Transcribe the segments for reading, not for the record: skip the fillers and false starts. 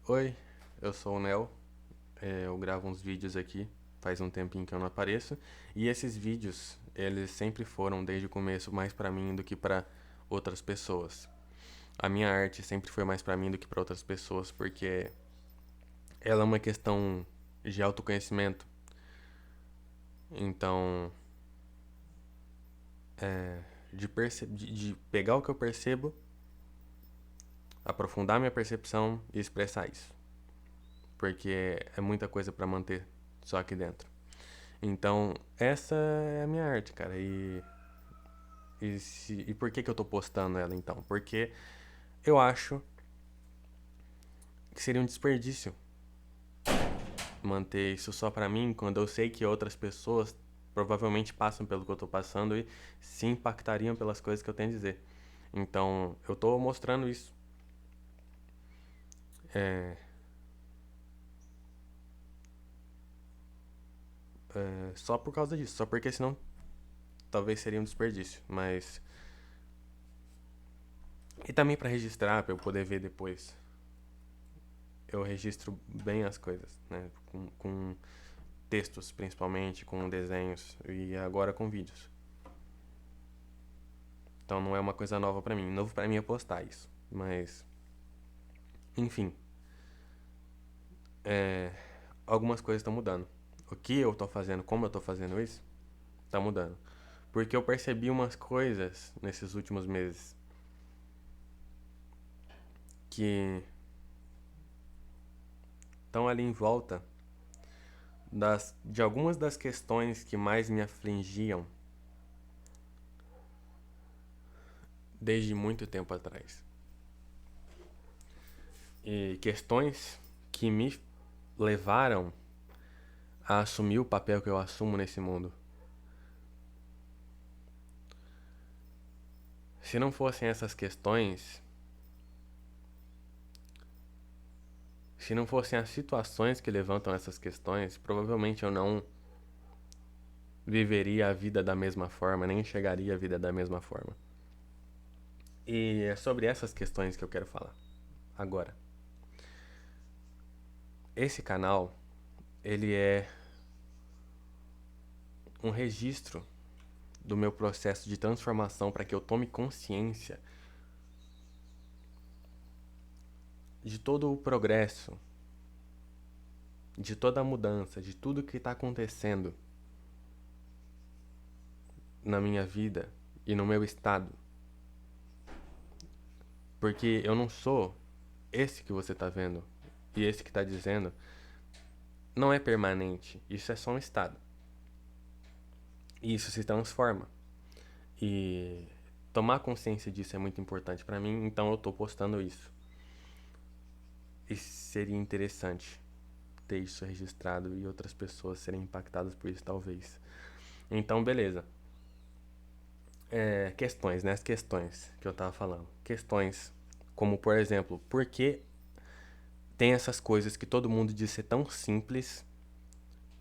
Oi, eu sou o Nel. Eu gravo uns vídeos aqui, faz um tempinho que eu não apareço. E esses vídeos, eles sempre foram, desde o começo, mais pra mim do que pra outras pessoas. A minha arte sempre foi mais pra mim do que pra outras pessoas, porque ela é uma questão de autoconhecimento. Então, de pegar o que eu percebo, aprofundar minha percepção e expressar isso. Porque é muita coisa pra manter só aqui dentro. Então, essa é a minha arte, cara. E por que eu tô postando ela então? Porque eu acho que seria um desperdício manter isso só pra mim quando eu sei que outras pessoas provavelmente passam pelo que eu tô passando e se impactariam pelas coisas que eu tenho a dizer. Então, eu tô mostrando isso. É, só por causa disso. Só porque senão talvez seria um desperdício. Mas. E também pra registrar, pra eu poder ver depois. Eu registro bem as coisas, né? Com textos principalmente, com desenhos e agora com vídeos. Então não é uma coisa nova pra mim. Novo pra mim é postar isso. Mas, enfim, algumas coisas estão mudando. O que eu tô fazendo, como eu tô fazendo isso, tá mudando. Porque eu percebi umas coisas nesses últimos meses que estão ali em volta de algumas das questões que mais me afligiam desde muito tempo atrás. E questões que me levaram a assumir o papel que eu assumo nesse mundo. Se não fossem essas questões, se não fossem as situações que levantam essas questões, provavelmente eu não viveria a vida da mesma forma, nem enxergaria a vida da mesma forma. E é sobre essas questões que eu quero falar agora. Esse canal, ele é um registro do meu processo de transformação para que eu tome consciência de todo o progresso, de toda a mudança, de tudo que está acontecendo na minha vida e no meu estado. Porque eu não sou esse que você tá vendo e esse que tá dizendo não é permanente. Isso é só um estado. E isso se transforma. E tomar consciência disso é muito importante pra mim, então eu tô postando isso. E seria interessante ter isso registrado e outras pessoas serem impactadas por isso, talvez. Então, beleza. Questões, né? As questões que eu tava falando. Questões como, por exemplo, por que tem essas coisas que todo mundo diz ser tão simples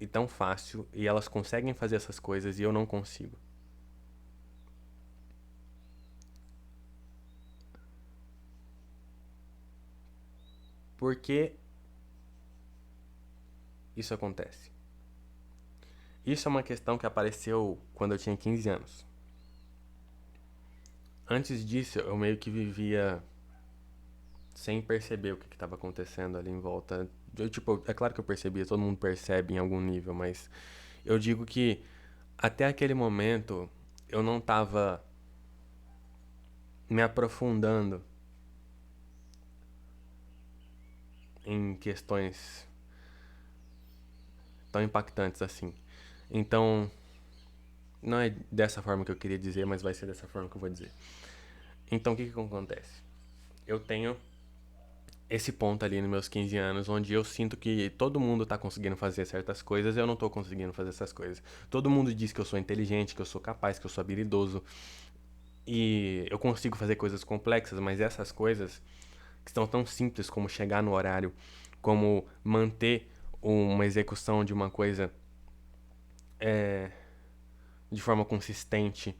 e tão fácil e elas conseguem fazer essas coisas e eu não consigo? Por que isso acontece? Isso é uma questão que apareceu quando eu tinha 15 anos. Antes disso, eu meio que vivia sem perceber o que estava acontecendo ali em volta. Tipo, é claro que eu percebia, todo mundo percebe em algum nível, mas eu digo que até aquele momento eu não estava me aprofundando em questões tão impactantes assim. Então, não é dessa forma que eu queria dizer, mas vai ser dessa forma que eu vou dizer. Então, o que acontece? Eu tenho esse ponto ali nos meus 15 anos, onde eu sinto que todo mundo tá conseguindo fazer certas coisas e eu não tô conseguindo fazer essas coisas. Todo mundo diz que eu sou inteligente, que eu sou capaz, que eu sou habilidoso e eu consigo fazer coisas complexas, mas essas coisas que são tão simples como chegar no horário, como manter uma execução de uma coisa de forma consistente,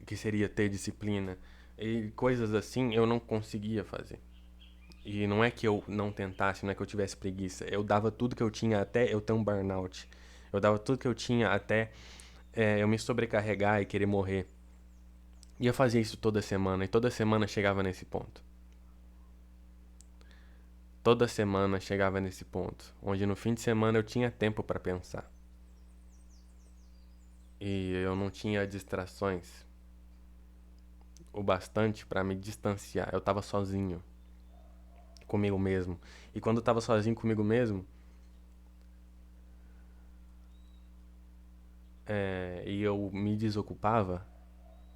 que seria ter disciplina, e coisas assim eu não conseguia fazer. E não é que eu não tentasse, não é que eu tivesse preguiça. Eu dava tudo que eu tinha até eu ter um burnout. Eu dava tudo que eu tinha até eu me sobrecarregar e querer morrer. E eu fazia isso toda semana, e toda semana chegava nesse ponto. Toda semana chegava nesse ponto, onde no fim de semana eu tinha tempo para pensar. E eu não tinha distrações o bastante para me distanciar. Eu tava sozinho comigo mesmo. E quando eu tava sozinho comigo mesmo, e eu me desocupava,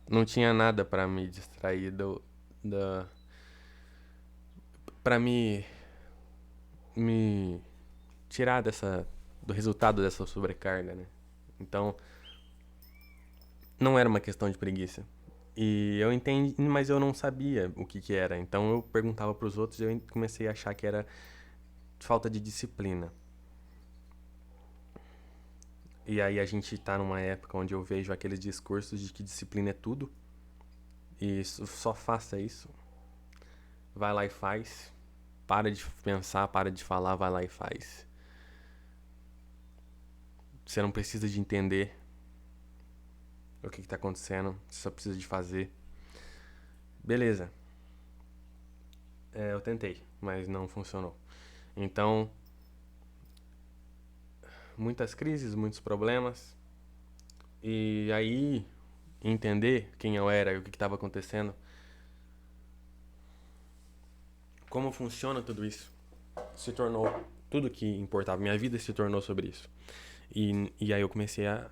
não tinha nada para me distrair da para me tirar dessa do resultado dessa sobrecarga, né? Então, não era uma questão de preguiça. E eu entendi, mas eu não sabia o que que era. Então eu perguntava para os outros e eu comecei a achar que era falta de disciplina. E aí a gente tá numa época onde eu vejo aqueles discursos de que disciplina é tudo. E só faça isso. Vai lá e faz. Para de pensar, para de falar, vai lá e faz. Você não precisa de entender o que está acontecendo, você só precisa de fazer. Beleza. Eu tentei, mas não funcionou. Então, muitas crises, muitos problemas. E aí, entender quem eu era e o que estava acontecendo, como funciona tudo isso, se tornou tudo que importava. Minha vida se tornou sobre isso. E aí eu comecei a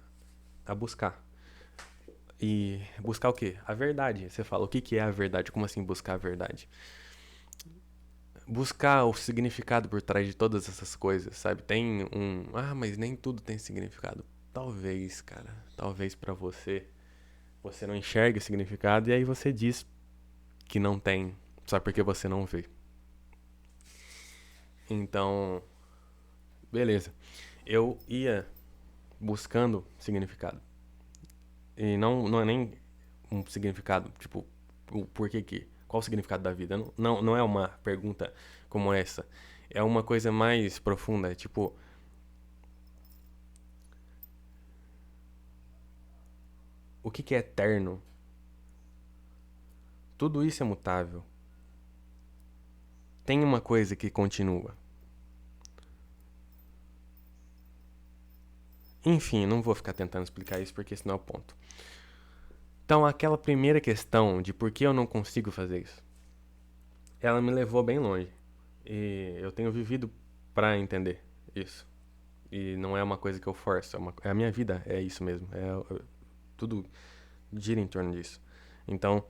buscar. E buscar o quê? A verdade. Você fala, o que que é a verdade? Como assim buscar a verdade? Buscar o significado por trás de todas essas coisas, sabe? Tem um, mas nem tudo tem significado. Talvez, cara, talvez pra você não enxergue o significado e aí você diz que não tem, só porque você não vê. Então, beleza. Eu ia buscando significado. E não é nem um significado, tipo, o porquê que, qual o significado da vida? Não é uma pergunta como essa. É uma coisa mais profunda, tipo, o que que é eterno? Tudo isso é mutável. Tem uma coisa que continua. Enfim, não vou ficar tentando explicar isso porque esse não é o ponto. Então, aquela primeira questão de por que eu não consigo fazer isso, ela me levou bem longe. E eu tenho vivido pra entender isso. E não é uma coisa que eu forço, é a minha vida, é isso mesmo. Tudo gira em torno disso. Então,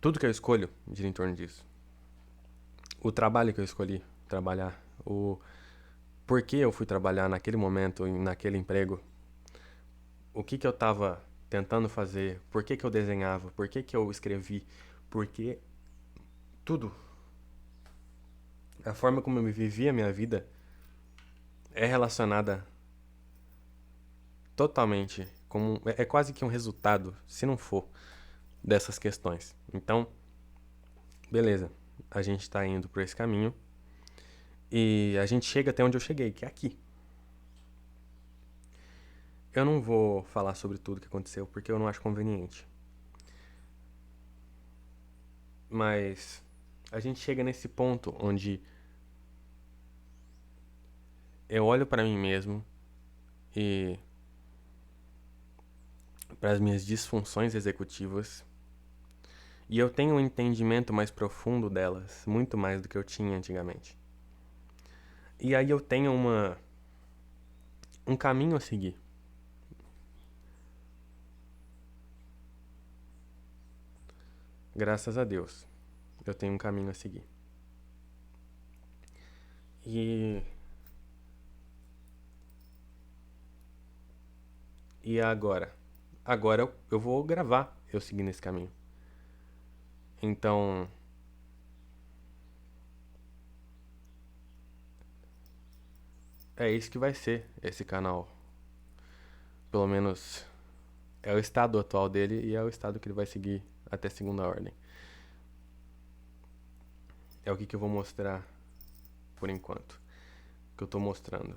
tudo que eu escolho gira em torno disso. O trabalho que eu escolhi trabalhar, o porquê eu fui trabalhar naquele momento, naquele emprego, o que que eu tava tentando fazer, por que que eu desenhava, por que que eu escrevi, porque tudo, a forma como eu vivia a minha vida é relacionada totalmente, como é quase que um resultado, se não for, dessas questões. Então, beleza, a gente tá indo por esse caminho e a gente chega até onde eu cheguei, que é aqui. Eu não vou falar sobre tudo que aconteceu porque eu não acho conveniente. Mas a gente chega nesse ponto onde eu olho pra mim mesmo e para as minhas disfunções executivas e eu tenho um entendimento mais profundo delas, muito mais do que eu tinha antigamente. E aí eu tenho um caminho a seguir. Graças a Deus, eu tenho um caminho a seguir. E e agora? Agora eu vou gravar eu seguindo esse caminho. Então, é isso que vai ser esse canal. Pelo menos é o estado atual dele e é o estado que ele vai seguir até segunda ordem. é o que eu vou mostrar por enquanto. Que eu tô mostrando.